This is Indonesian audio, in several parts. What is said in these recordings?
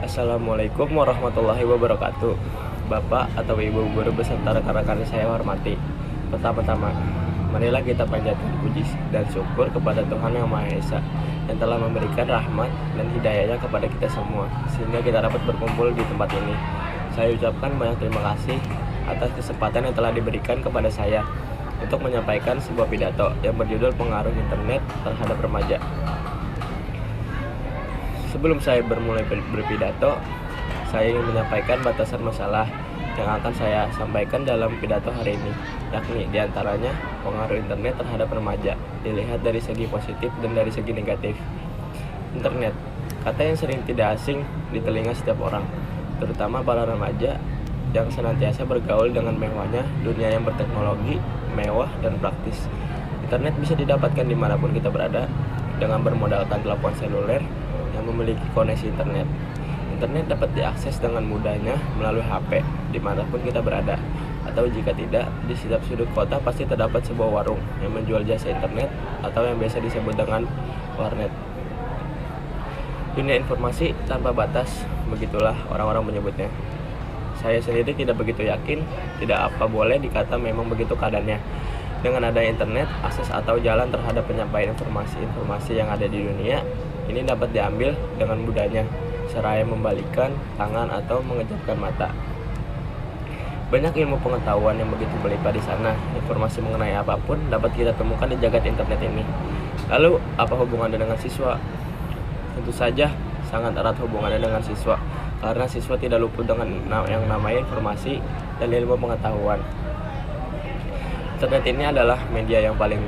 Assalamualaikum warahmatullahi wabarakatuh. Bapak atau ibu guru beserta rekan-rekan saya hormati. Pertama-tama, marilah kita panjatkan puji dan syukur kepada Tuhan Yang Maha Esa yang telah memberikan rahmat dan hidayahnya kepada kita semua sehingga kita dapat berkumpul di tempat ini. Saya ucapkan banyak terima kasih atas kesempatan yang telah diberikan kepada saya untuk menyampaikan sebuah pidato yang berjudul Pengaruh Internet Terhadap Remaja. Sebelum saya bermulai berpidato, saya ingin menyampaikan batasan masalah yang akan saya sampaikan dalam pidato hari ini, yakni diantaranya pengaruh internet terhadap remaja, dilihat dari segi positif dan dari segi negatif. Internet, kata yang sering tidak asing di telinga setiap orang, terutama para remaja yang senantiasa bergaul dengan mewahnya dunia yang berteknologi, mewah dan praktis. Internet bisa didapatkan dimanapun kita berada dengan bermodalkan telepon seluler yang memiliki koneksi internet. Internet dapat diakses dengan mudahnya melalui HP dimanapun kita berada, atau jika tidak, di setiap sudut kota pasti terdapat sebuah warung yang menjual jasa internet atau yang biasa disebut dengan warnet. Dunia informasi tanpa batas, begitulah orang-orang menyebutnya. Saya sendiri tidak begitu yakin, tidak apa boleh dikata memang begitu keadaannya. Dengan adanya internet, akses atau jalan terhadap penyampaian informasi-informasi yang ada di dunia ini dapat diambil dengan mudahnya, seraya membalikkan tangan atau mengejapkan mata. Banyak ilmu pengetahuan yang begitu melimpah di sana. Informasi mengenai apapun dapat kita temukan di jagat internet ini. Lalu, apa hubungannya dengan siswa? Tentu saja sangat erat hubungannya dengan siswa, karena siswa tidak luput dengan yang namanya informasi dan ilmu pengetahuan. Internet ini adalah media yang paling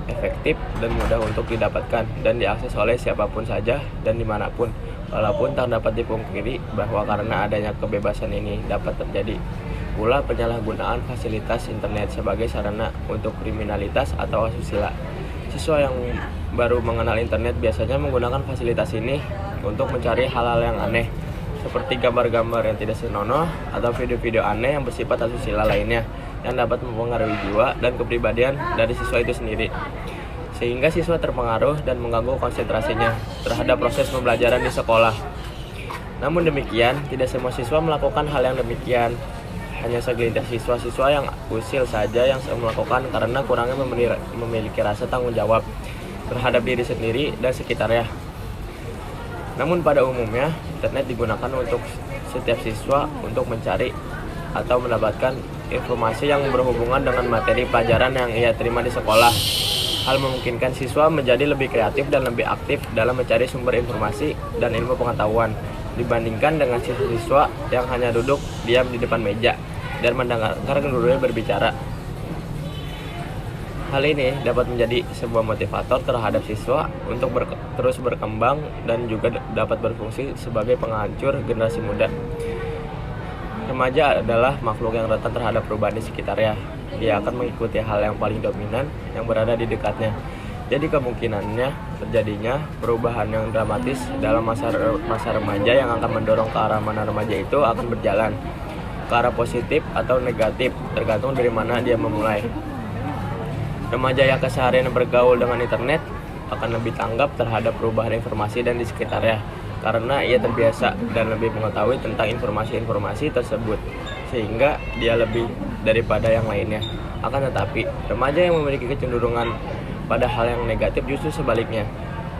efektif dan mudah untuk didapatkan dan diakses oleh siapapun saja dan dimanapun, walaupun tak dapat dipungkiri bahwa karena adanya kebebasan ini dapat terjadi pula penyalahgunaan fasilitas internet sebagai sarana untuk kriminalitas atau asusila. Siswa yang baru mengenal internet biasanya menggunakan fasilitas ini untuk mencari hal-hal yang aneh, seperti gambar-gambar yang tidak senonoh atau video-video aneh yang bersifat asusila lainnya yang dapat mempengaruhi jiwa dan kepribadian dari siswa itu sendiri, sehingga siswa terpengaruh dan mengganggu konsentrasinya terhadap proses pembelajaran di sekolah. Namun demikian, tidak semua siswa melakukan hal yang demikian. Hanya segelintir siswa-siswa yang usil saja yang melakukan karena kurangnya memiliki rasa tanggung jawab terhadap diri sendiri dan sekitarnya. Namun pada umumnya, internet digunakan untuk setiap siswa untuk mencari atau mendapatkan informasi yang berhubungan dengan materi pelajaran yang ia terima di sekolah. Hal memungkinkan siswa menjadi lebih kreatif dan lebih aktif dalam mencari sumber informasi dan ilmu pengetahuan dibandingkan dengan siswa yang hanya duduk diam di depan meja dan mendengarkan gurunya berbicara. Hal ini dapat menjadi sebuah motivator terhadap siswa untuk terus berkembang dan juga dapat berfungsi sebagai penghancur generasi muda. Remaja adalah makhluk yang rentan terhadap perubahan di sekitarnya. Dia akan mengikuti hal yang paling dominan yang berada di dekatnya. Jadi kemungkinannya terjadinya perubahan yang dramatis dalam masa remaja yang akan mendorong ke arah mana remaja itu akan berjalan, ke arah positif atau negatif, tergantung dari mana dia memulai. Remaja yang keseharian bergaul dengan internet akan lebih tanggap terhadap perubahan informasi dan di sekitarnya, karena ia terbiasa dan lebih mengetahui tentang informasi-informasi tersebut, sehingga dia lebih daripada yang lainnya. Akan tetapi, remaja yang memiliki kecenderungan pada hal yang negatif justru sebaliknya.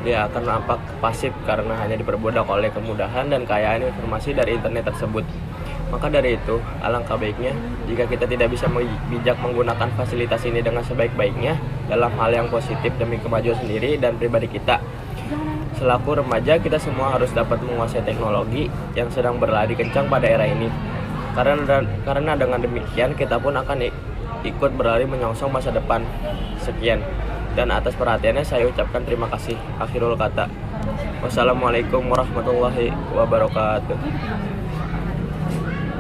Dia akan nampak pasif karena hanya diperbudak oleh kemudahan dan kekayaan informasi dari internet tersebut. Maka dari itu, alangkah baiknya jika kita tidak bisa bijak menggunakan fasilitas ini dengan sebaik-baiknya dalam hal yang positif demi kemajuan sendiri dan pribadi kita. Selaku remaja, kita semua harus dapat menguasai teknologi yang sedang berlari kencang pada era ini. Karena dengan demikian, kita pun akan ikut berlari menyongsong masa depan. Sekian. Dan atas perhatiannya saya ucapkan terima kasih. Akhirul kata. Wassalamualaikum warahmatullahi wabarakatuh.